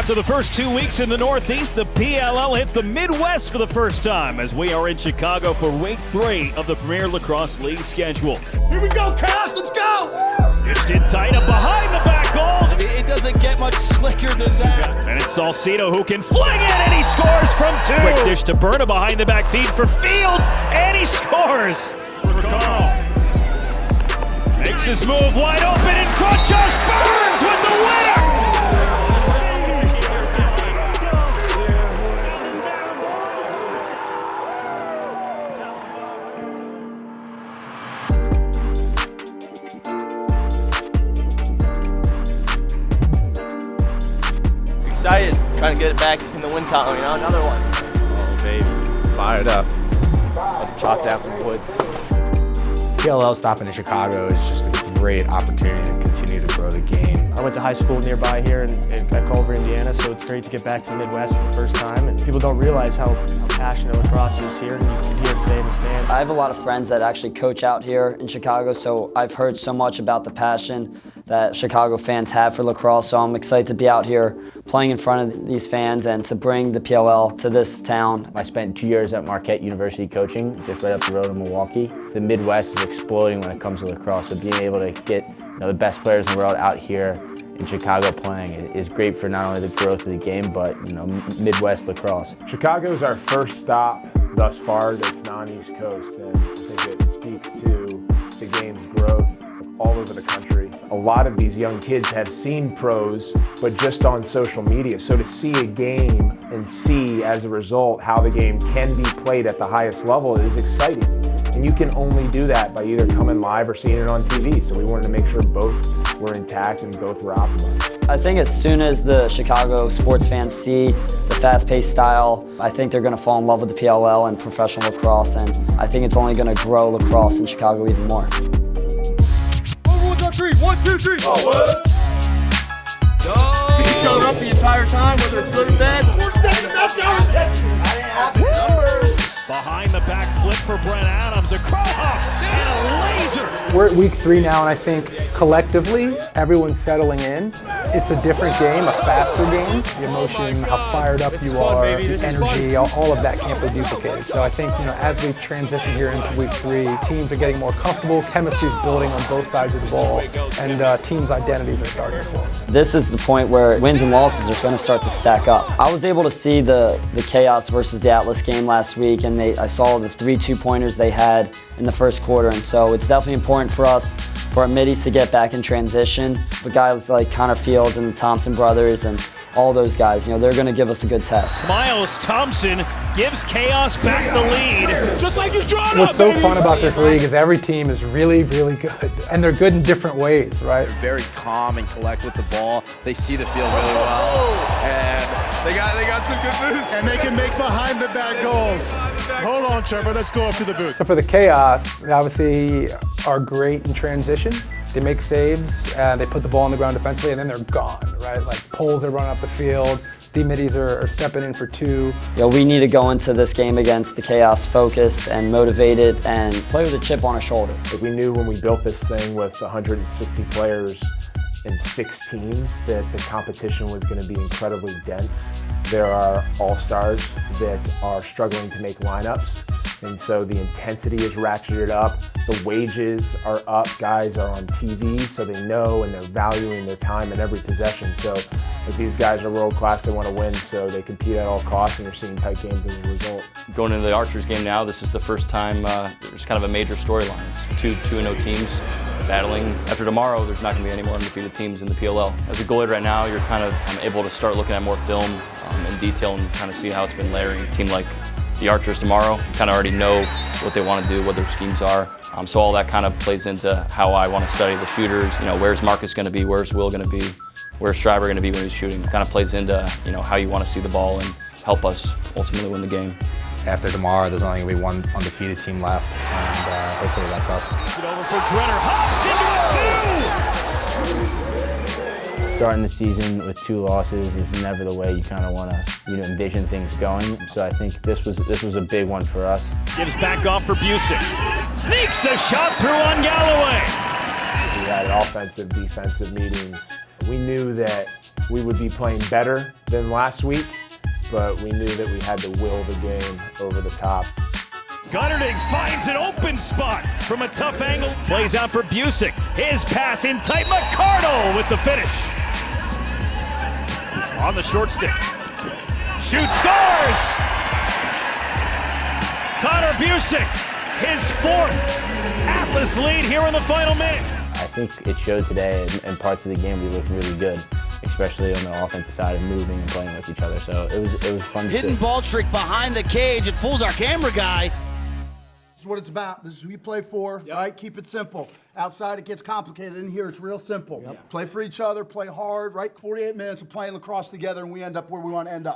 After the first 2 weeks in the Northeast, the PLL hits the Midwest for the first time as we are in Chicago for week 3 of the Premier Lacrosse League schedule. Here we go, Cass, let's go! Dished in tight up behind the back goal. It doesn't get much slicker than that. And it's Salcido who can fling it, and he scores from 2. Quick dish to Berna behind the back feed for Fields, and he scores. For Carl. Makes his move wide open in front, Josh Burns with the winner! Excited, trying to get it back in the win column, another one. Oh, baby, fired up. Let's chop down some woods. PLL stopping in Chicago is just a great opportunity to continue to grow the game. I went to high school nearby here at Culver, Indiana, so it's great to get back to the Midwest for the first time. And people don't realize how passionate lacrosse is here, and you can hear it today in the stands. I have a lot of friends that actually coach out here in Chicago, so I've heard so much about the passion that Chicago fans have for lacrosse, so I'm excited to be out here playing in front of these fans and to bring the PLL to this town. I spent 2 years at Marquette University coaching, just right up the road in Milwaukee. The Midwest is exploding when it comes to lacrosse, so being able to get the best players in the world out here in Chicago playing is great for not only the growth of the game, but Midwest lacrosse. Chicago is our first stop thus far that's non-East Coast, and I think it speaks to the game's growth all over the country. A lot of these young kids have seen pros, but just on social media. So to see a game and see, as a result, how the game can be played at the highest level is exciting. And you can only do that by either coming live or seeing it on TV. So we wanted to make sure both were intact and both were optimized. I think as soon as the Chicago sports fans see the fast-paced style, I think they're going to fall in love with the PLL and professional lacrosse, and I think it's only going to grow lacrosse in Chicago even more. 1, 2, 3. Forward. You showed up the entire time, whether it's good or bad. Numbers. Behind the back flip for Brent Adams, a crow hop and a laser. We're at week 3 now, and I think collectively everyone's settling in. It's a different game, a faster game. The emotion, how fired up you are, the energy, all of that can't be duplicated. So I think as we transition here into week 3, teams are getting more comfortable, chemistry's building on both sides of the ball, and teams' identities are starting to form. This is the point where wins and losses are going to start to stack up. I was able to see the Chaos versus the Atlas game last week, and I saw the 3 2-pointers they had in the first quarter, and so it's definitely important for us, for our middies, to get back in transition. But guys like Connor Fields and the Thompson brothers and all those guys, they're going to give us a good test. Miles Thompson gives Chaos back the lead. Just like he's drawn What's so fun about this league is every team is really, really good, and they're good in different ways, right? They're very calm and collect with the ball. They see the field really well, and they got some good moves. And they can make behind the back goals. Hold on, Trevor, let's go up to the booth. So for the Chaos, they obviously are great in transition. They make saves, they put the ball on the ground defensively, and then they're gone, right? Like poles are running up the field, the middies are stepping in for 2. We need to go into this game against the Chaos focused and motivated and play with a chip on our shoulder. We knew when we built this thing with 160 players and 6 teams that the competition was going to be incredibly dense. There are all-stars that are struggling to make lineups, and so the intensity is ratcheted up. The wages are up. Guys are on TV, so they know and they're valuing their time in every possession. So these guys are world-class, they want to win, so they compete at all costs, and you're seeing tight games as a result. Going into the Archers game now, this is the first time there's kind of a major storyline. It's 2-0 teams battling. After tomorrow, there's not going to be any more undefeated teams in the PLL. As a goalie right now, you're kind of able to start looking at more film in detail and kind of see how it's been layering. A team like the Archers tomorrow kind of already know what they want to do, what their schemes are. So all that kind of plays into how I want to study the shooters. Where's Marcus going to be? Where's Will going to be? Where's Schreiber going to be when he's shooting? It kind of plays into how you want to see the ball and help us ultimately win the game. After tomorrow, there's only going to be one undefeated team left, and hopefully that's us. It's over for Drenner, hops into a 2! Starting the season with 2 losses is never the way you kind of want to envision things going. So I think this was a big one for us. Gives back off for Busick. Sneaks a shot through on Galloway. We had offensive, defensive meetings We knew that we would be playing better than last week, but we knew that we had to will the game over the top. Gutterding finds an open spot from a tough angle. Plays out for Busick. His pass in tight. McCardle with the finish. On the short stick. Shoots, scores! Connor Busick, his fourth Atlas lead here in the final minute. I think it showed today in parts of the game we looked really good, especially on the offensive side and moving and playing with each other. So it was fun to see. Hidden ball trick behind the cage. It fools our camera guy. This is what it's about. This is who you play for, right? Keep it simple. Outside, it gets complicated. In here, it's real simple. Play for each other, play hard, right? 48 minutes of playing lacrosse together, and we end up where we want to end up.